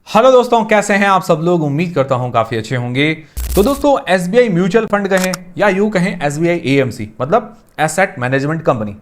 Hello दोस्तों, कैसे हैं आप सब लोग। उम्मीद करता हूं काफी अच्छे होंगे। तो दोस्तों, एसबीआई म्यूचुअल फंड कहें या यूं कहें एसबीआई एएमसी मतलब एसेट मैनेजमेंट कंपनी,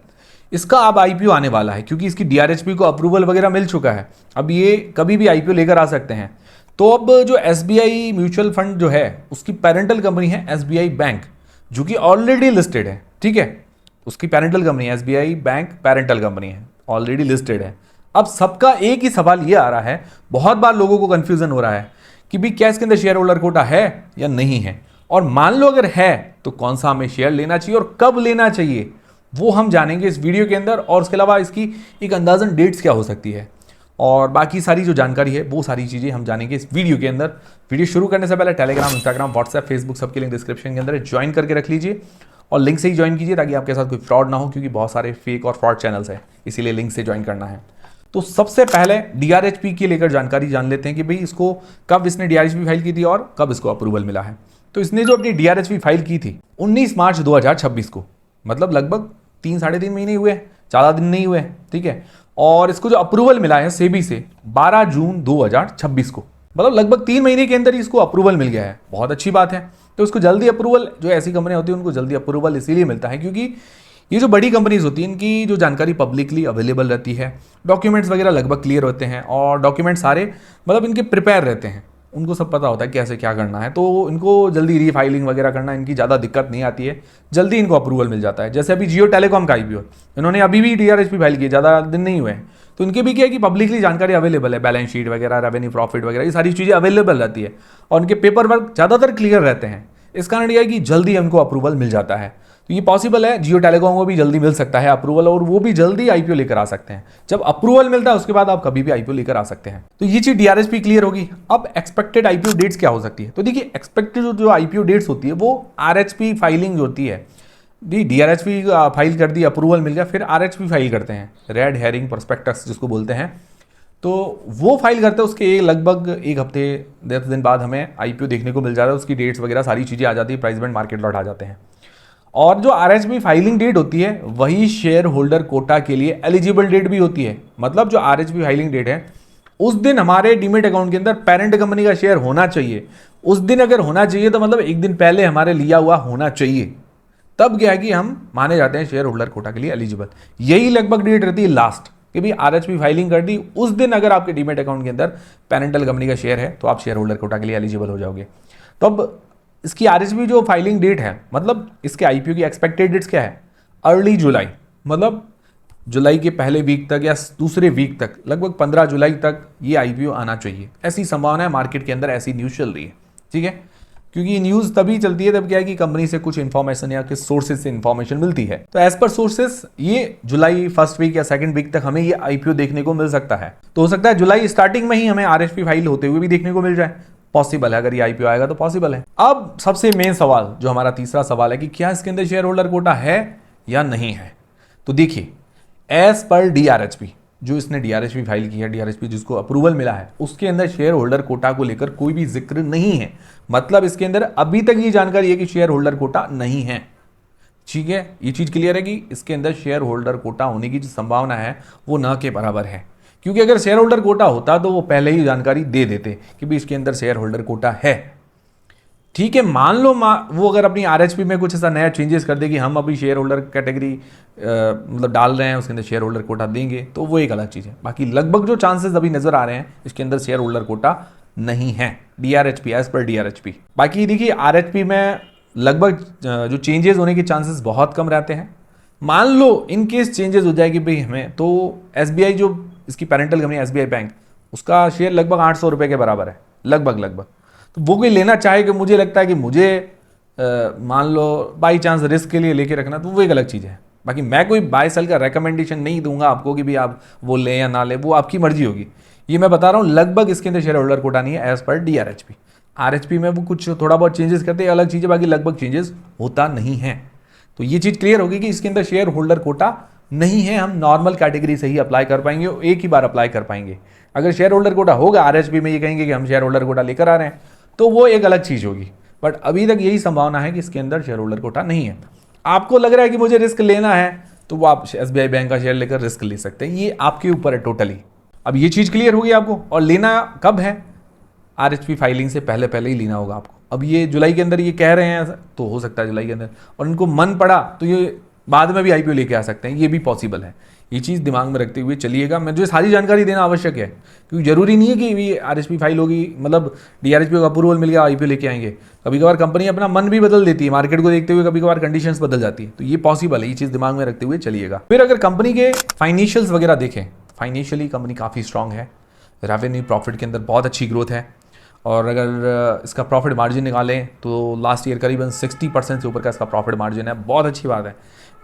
इसका अब आईपीओ आने वाला है क्योंकि इसकी डीआरएचपी को अप्रूवल वगैरह मिल चुका है। अब ये कभी भी आईपीओ लेकर आ सकते हैं। तो अब जो एसबीआई म्यूचुअल फंड जो है उसकी पेरेंटल कंपनी है एसबीआई बैंक, जो कि ऑलरेडी लिस्टेड है। ठीक है, उसकी पेरेंटल कंपनी है एसबीआई बैंक, पेरेंटल कंपनी है, ऑलरेडी लिस्टेड है। अब सबका एक ही सवाल ये आ रहा है, बहुत बार लोगों को कंफ्यूजन हो रहा है कि भी क्या इसके अंदर शेयर होल्डर कोटा है या नहीं है, और मान लो अगर है तो कौन सा हमें शेयर लेना चाहिए और कब लेना चाहिए, वो हम जानेंगे इस वीडियो के अंदर। और उसके अलावा इसकी एक अंदाजन डेट्स क्या हो सकती है और बाकी सारी जो जानकारी है वो सारी चीज़ें हम जानेंगे इस वीडियो के अंदर। वीडियो शुरू करने से पहले टेलीग्राम, इंस्टाग्राम, व्हाट्सएप, फेसबुक सबके लिंक डिस्क्रिप्शन के अंदर है, ज्वाइन करके रख लीजिए और लिंक से ही ज्वाइन कीजिए ताकि आपके साथ कोई फ्रॉड ना हो, क्योंकि बहुत सारे फेक और फ्रॉड चैनल्स हैं, इसीलिए लिंक से ज्वाइन करना है। तो सबसे पहले डीआरएचपी की लेकर जानकारी जान लेते हैं कि भाई इसको कब इसने डीआरएचपी फाइल की थी और कब इसको अप्रूवल मिला है। तो इसने जो अपनी डीआरएचपी फाइल की थी 19 मार्च 2026 को, मतलब लगभग 3-3.5 महीने हुए, ज़्यादा दिन नहीं हुए। ठीक है, और इसको जो अप्रूवल मिला है सेबी से 12 जून 2026 को, मतलब लगभग 3 महीने के अंदर इसको अप्रूवल मिल गया है। बहुत अच्छी बात है। तो उसको जल्दी अप्रूवल, जो ऐसी कंपनी होती है उनको जल्दी अप्रूवल इसीलिए मिलता है क्योंकि ये जो बड़ी कंपनीज होती हैं इनकी जो जानकारी पब्लिकली अवेलेबल रहती है, डॉक्यूमेंट्स वगैरह लगभग क्लियर होते हैं और डॉक्यूमेंट सारे मतलब इनके प्रिपेयर रहते हैं, उनको सब पता होता है कैसे क्या करना है। तो इनको जल्दी रीफाइलिंग वगैरह करना इनकी ज़्यादा दिक्कत नहीं आती है, जल्दी इनको अप्रूवल मिल जाता है। जैसे अभी जियो टेलीकॉम का आईपीओ इन्होंने अभी भी डीआरएचपी फाइल की, ज़्यादा दिन नहीं हुए हैं, तो इनके भी क्या है कि पब्लिकली जानकारी अवेलेबल है, बैलेंस शीट वगैरह, रेवेन्यू प्रॉफिट वगैरह, ये सारी चीज़ें अवेलेबल रहती है और उनके पेपर वर्क ज़्यादातर क्लियर रहते हैं। इस कारण यह है कि जल्दी हमको अप्रूवल मिल जाता है। तो ये पॉसिबल है जियो टेलीकॉम को भी जल्दी मिल सकता है अप्रूवल, और वो भी जल्दी आईपीओ लेकर आ सकते हैं। जब अप्रूवल मिलता है उसके बाद आप कभी भी आईपीओ लेकर आ सकते हैं। तो ये चीज डीआरएचपी क्लियर होगी। अब एक्सपेक्टेड आईपीओ डेट्स क्या हो सकती है, तो देखिए एक्सपेक्टेड जो आईपीओ डेट्स होती है वो आरएचपी फाइलिंग जो होती है, डीआरएचपी फाइल कर दी, अप्रूवल मिल गया, फिर आरएचपी फाइल करते हैं, रेड हेरिंग प्रोस्पेक्टस जिसको बोलते हैं। तो वो फाइल करते हैं, उसके लगभग 1 हफ्ते 10 दिन बाद हमें आईपीओ देखने को मिल जाता है, उसकी डेट्स वगैरह सारी चीज़ें आ जाती है, प्राइस बैंड, मार्केट लॉट आ जाते हैं। और जो आरएचपी फाइलिंग डेट होती है वही शेयर होल्डर कोटा के लिए एलिजिबल डेट भी होती है। मतलब जो आरएचपी फाइलिंग डेट है उस दिन हमारे डीमेट अकाउंट के अंदर पेरेंट कंपनी का शेयर होना चाहिए। उस दिन अगर होना चाहिए तो मतलब एक दिन पहले हमारे लिया हुआ होना चाहिए, तब क्या है कि हम माने जाते हैं शेयर होल्डर कोटा के लिए एलिजिबल। यही लगभग डेट रहती है लास्ट, कि भी आरएचपी फाइलिंग कर दी उस दिन अगर आपके डीमेट अकाउंट के अंदर पेरेंटल कंपनी का शेयर है तो आप शेयर होल्डर कोटा के लिए एलिजिबल हो जाओगे। तो अब इसकी आरएचपी जो फाइलिंग डेट है, मतलब इसके आईपीओ की एक्सपेक्टेड डेट्स क्या है, अर्ली जुलाई, मतलब जुलाई के पहले वीक तक या दूसरे वीक तक, लगभग 15 जुलाई तक ये आईपीओ आना चाहिए। ऐसी संभावना है, मार्केट के अंदर ऐसी न्यूज़ चल रही है। ठीक है, क्योंकि न्यूज़ तभी चलती है तब क्या है कि कंपनी से कुछ इन्फॉर्मेशन या किस सोर्सेज से इन्फॉर्मेशन मिलती है। तो एज पर सोर्सेज ये जुलाई फर्स्ट वीक या सेकंड वीक तक हमें ये आईपीओ देखने को मिल सकता है। तो हो सकता है जुलाई स्टार्टिंग में ही हमें आरएचपी फाइल होते हुए भी देखने को मिल जाए, पॉसिबल है। अगर ये आईपीओ आएगा तो पॉसिबल है। अब सबसे मेन सवाल जो हमारा तीसरा सवाल है कि क्या इसके अंदर शेयर होल्डर कोटा है या नहीं है। तो देखिए, एज पर डीआरएचपी, जो इसने डीआरएचपी फाइल की है, डीआरएचपी जिसको अप्रूवल मिला है, उसके अंदर शेयर होल्डर कोटा को लेकर कोई भी जिक्र नहीं है। मतलब इसके अंदर अभी तक ये जानकारी है कि शेयर होल्डर कोटा नहीं है। ठीक है, ये चीज क्लियर है कि इसके अंदर शेयर होल्डर कोटा होने की जो संभावना है वो न के बराबर है, क्योंकि अगर शेयर होल्डर कोटा होता तो वो पहले ही जानकारी दे देते कि भी इसके अंदर शेयर होल्डर कोटा है। ठीक है, मान लो वो अगर अपनी आरएचपी में कुछ ऐसा नया चेंजेस कर दे कि हम अभी शेयर होल्डर कैटेगरी मतलब डाल रहे हैं, उसके अंदर शेयर होल्डर कोटा देंगे, तो वो एक अलग चीज़ है। बाकी लगभग जो चांसेस अभी नजर आ रहे हैं इसके अंदर शेयर होल्डर कोटा नहीं है, डीआरएचपी, एज पर डीआरएचपी। बाकी देखिए, आरएचपी में लगभग जो चेंजेस होने के चांसेस बहुत कम रहते हैं। मान लो इन केस चेंजेस हो जाएगी भाई हमें, तो एसबीआई जो इसकी पेरेंटल कंपनी एसबीआई बैंक, उसका शेयर लगभग 800 रुपये के बराबर है, लगभग। तो वो कोई लेना चाहे कि मुझे लगता है कि मुझे मान लो बाई चांस रिस्क के लिए लेके रखना, तो वो एक अलग चीज़ है। बाकी मैं कोई बाय सेल का रेकमेंडेशन नहीं दूंगा आपको कि भी आप वो लें या ना लें, वो आपकी मर्जी होगी। ये मैं बता रहा हूँ, लगभग इसके अंदर शेयर होल्डर कोटा नहीं है एज पर डीआरएचपी। आरएचपी में वो कुछ थोड़ा बहुत चेंजेस करते हैं, अलग चीज़ है, बाकी लगभग चेंजेस होता नहीं है। तो ये चीज़ क्लियर होगी कि इसके अंदर शेयर होल्डर कोटा नहीं है। हम नॉर्मल कैटेगरी से ही अप्लाई कर पाएंगे, एक ही बार अप्लाई कर पाएंगे। अगर शेयर होल्डर कोटा होगा आरएचपी में, ये कहेंगे कि हम शेयर होल्डर कोटा लेकर आ रहे हैं, तो वो एक अलग चीज़ होगी। बट अभी तक यही संभावना है कि इसके अंदर शेयर होल्डर कोटा नहीं है। आपको लग रहा है कि मुझे रिस्क लेना है, तो वो आप एसबीआई बैंक का शेयर लेकर रिस्क ले सकते हैं, ये आपके ऊपर है टोटली। अब ये चीज़ क्लियर होगी आपको। और लेना कब है, RHP फाइलिंग से पहले पहले ही लेना होगा आपको। अब ये जुलाई के अंदर ये कह रहे हैं तो हो सकता है जुलाई के अंदर, और इनको मन पड़ा तो ये बाद में भी IPO लेके आ सकते हैं, ये भी पॉसिबल है। ये चीज़ दिमाग में रखते हुए चलिएगा। मुझे सारी जानकारी देना आवश्यक है, क्योंकि जरूरी नहीं है कि भी RHP फाइल होगी मतलब DRHP का अप्रूवल मिल गया IPO लेके आएंगे। कभी कभार कंपनी अपना मन भी बदल देती है, मार्केट को देखते हुए कभी कभार कंडीशंस बदल जाती है, तो ये पॉसिबल है। ये चीज़ दिमाग में रखते हुए चलिएगा। फिर अगर कंपनी के फाइनेंशियल्स वगैरह देखें, फाइनेंशियली कंपनी काफ़ी स्ट्रांग है, रेवेन्यू प्रॉफिट के अंदर बहुत अच्छी ग्रोथ है, और अगर इसका प्रॉफिट मार्जिन निकालें तो लास्ट ईयर करीबन 60% से ऊपर का इसका प्रॉफिट मार्जिन है। बहुत अच्छी बात है।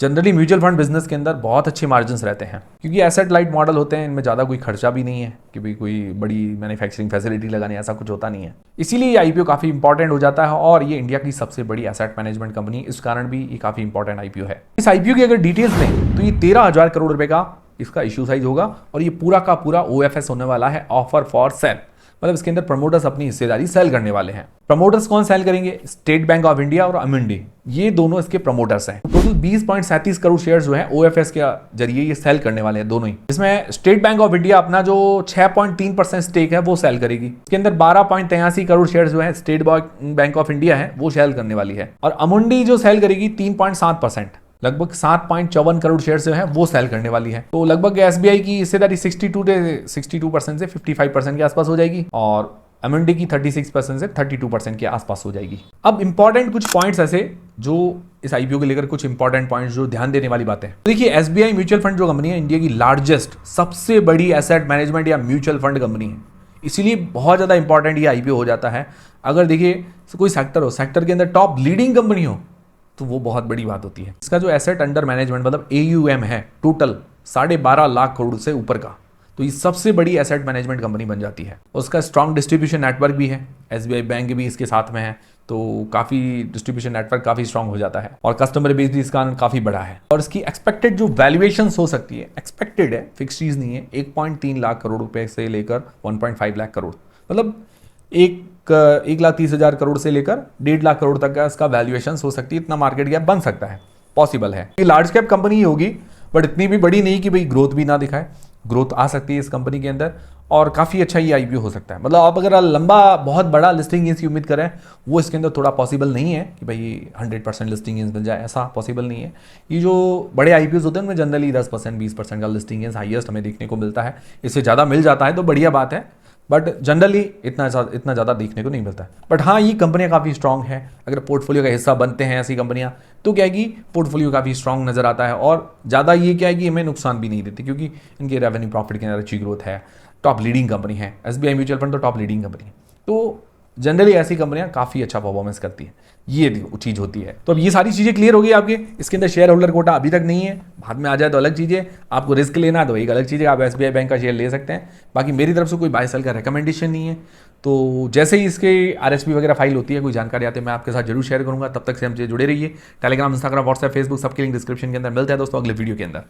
जनरली म्यूचुअल फंड बिजनेस के अंदर बहुत अच्छे मार्जिन्स रहते हैं, क्योंकि एसेट लाइट मॉडल होते हैं, इनमें ज़्यादा कोई खर्चा भी नहीं है कि भाई कोई बड़ी मैन्युफैक्चरिंग फैसिलिटी लगाने, ऐसा कुछ होता नहीं है। इसीलिए ये IPO काफ़ी इंपॉर्टेंट हो जाता है, और ये इंडिया की सबसे बड़ी एसेट मैनेजमेंट कंपनी, इस कारण भी ये काफ़ी इंपॉर्टेंट IPO है। इस IPO की अगर डिटेल्स लें तो ये 13,000 करोड़ रुपए का इसका इशू साइज होगा, और ये पूरा का पूरा OFS होने वाला है, ऑफर फॉर सेल। मतलब इसके अंदर प्रमोटर्स अपनी हिस्सेदारी सेल करने वाले हैं। प्रमोटर्स कौन सेल करेंगे? स्टेट बैंक ऑफ इंडिया और अमुंडी, ये दोनों इसके प्रमोटर्स हैं। टोटल 20.37 करोड़ शेयर्स जो हैं OFS के जरिए ये सेल करने वाले हैं दोनों ही। इसमें स्टेट बैंक ऑफ इंडिया अपना जो 6.3% स्टेक है वो सेल करेगी। इसके अंदर 12.83 करोड़ शेयर्स जो है स्टेट बैंक ऑफ इंडिया है वो सेल करने वाली है, और अमुंडी जो सेल करेगी 3.7%, लगभग 7.54 करोड़ शेयर जो है वो सेल करने वाली है। तो लगभग SBI की हिस्सेदारी 62% से 55% के आसपास हो जाएगी, और अमुंडी की 36% से 32% के आसपास हो जाएगी। अब इंपॉर्टेंट कुछ पॉइंट्स ऐसे जो इस IPO को लेकर कुछ इंपॉर्टेंट पॉइंट्स जो ध्यान देने वाली बातें। देखिए, SBI म्यूचुअल फंड जो कंपनी है इंडिया की लार्जेस्ट सबसे बड़ी एसेट मैनेजमेंट या म्यूचुअल फंड कंपनी है, इसीलिए बहुत ज़्यादा इंपॉर्टेंट ये IPO हो जाता है। अगर देखिए कोई सेक्टर हो, सेक्टर के अंदर टॉप लीडिंग कंपनी हो तो वो बहुत बड़ी बात होती है। इसका जो एसेट अंडर मैनेजमेंट मतलब AUM है टोटल 12.5 लाख करोड़ से ऊपर का, तो ये सबसे बड़ी एसेट मैनेजमेंट कंपनी बन जाती है। उसका स्ट्रॉन्ग डिस्ट्रीब्यूशन नेटवर्क भी है, SBI बैंक भी इसके साथ में है, तो काफ़ी डिस्ट्रीब्यूशन नेटवर्क काफ़ी स्ट्रॉन्ग हो जाता है, और कस्टमर बेस भी इसका काफ़ी बड़ा है। और इसकी एक्सपेक्टेड जो वैल्यूएशन हो सकती है, एक्सपेक्टेड है, फिक्स चीज़ नहीं है, 1.3 लाख करोड़ रुपए से लेकर 1.5 लाख करोड़, मतलब 1,30,000 करोड़ से लेकर 1.5 लाख करोड़ तक का इसका वैल्यूएशन हो सकती है। इतना मार्केट गैप बन सकता है, पॉसिबल है। ये लार्ज कैप कंपनी ही होगी, बट इतनी भी बड़ी नहीं कि भाई ग्रोथ भी ना दिखाए। ग्रोथ आ सकती है इस कंपनी के अंदर, और काफ़ी अच्छा ये IPO हो सकता है। मतलब आप अगर लंबा बहुत बड़ा लिस्टिंग की उम्मीद करें, वो इसके अंदर थोड़ा पॉसिबल नहीं है कि भाई 100% लिस्टिंग मिल जाए, ऐसा पॉसिबल नहीं है। ये जो बड़े IPOs होते हैं उनमें जनरली 10% 20% का लिस्टिंग हाईएस्ट हमें देखने को मिलता है। इससे ज़्यादा मिल जाता है तो बढ़िया बात है, बट जनरली इतना ज़्यादा देखने को नहीं मिलता है। बट हाँ, ये कंपनियाँ काफ़ी स्ट्रांग है। अगर पोर्टफोलियो का हिस्सा बनते हैं ऐसी कंपनियाँ, तो क्या है कि पोर्टफोलियो काफ़ी स्ट्रांग नज़र आता है, और ज़्यादा ये क्या है कि हमें नुकसान भी नहीं देती, क्योंकि इनके रेवेन्यू प्रॉफिट के अंदर अच्छी ग्रोथ है। टॉप लीडिंग कंपनी है SBI म्यूचुअल फंड, तो टॉप लीडिंग कंपनी है। तो जनरली ऐसी कंपनियां काफ़ी अच्छा परफॉर्मेंस करती है, ये चीज़ होती है। तो अब ये सारी चीज़ें क्लियर हो गई आपके। इसके अंदर शेयर होल्डर कोटा अभी तक नहीं है, बाद में आ जाए तो अलग चीज़ है। आपको रिस्क लेना है तो एक अलग चीज़ है, आप SBI बैंक का शेयर ले सकते हैं। बाकी मेरी तरफ से कोई बाय सेल का रिकमेंडेशन नहीं है। तो जैसे ही इसके RHP वगैरह फाइल होती है, कोई जानकारी आती है, मैं आपके साथ जरूर शेयर करूँगा। तब तक से हमसे जुड़े रहिए। टेलीग्राम, इंस्टाग्राम, व्हाट्सएप, फेसबुक सबके लिंक डिस्क्रिप्शन के अंदर। मिलते हैं दोस्तों अगले वीडियो के अंदर।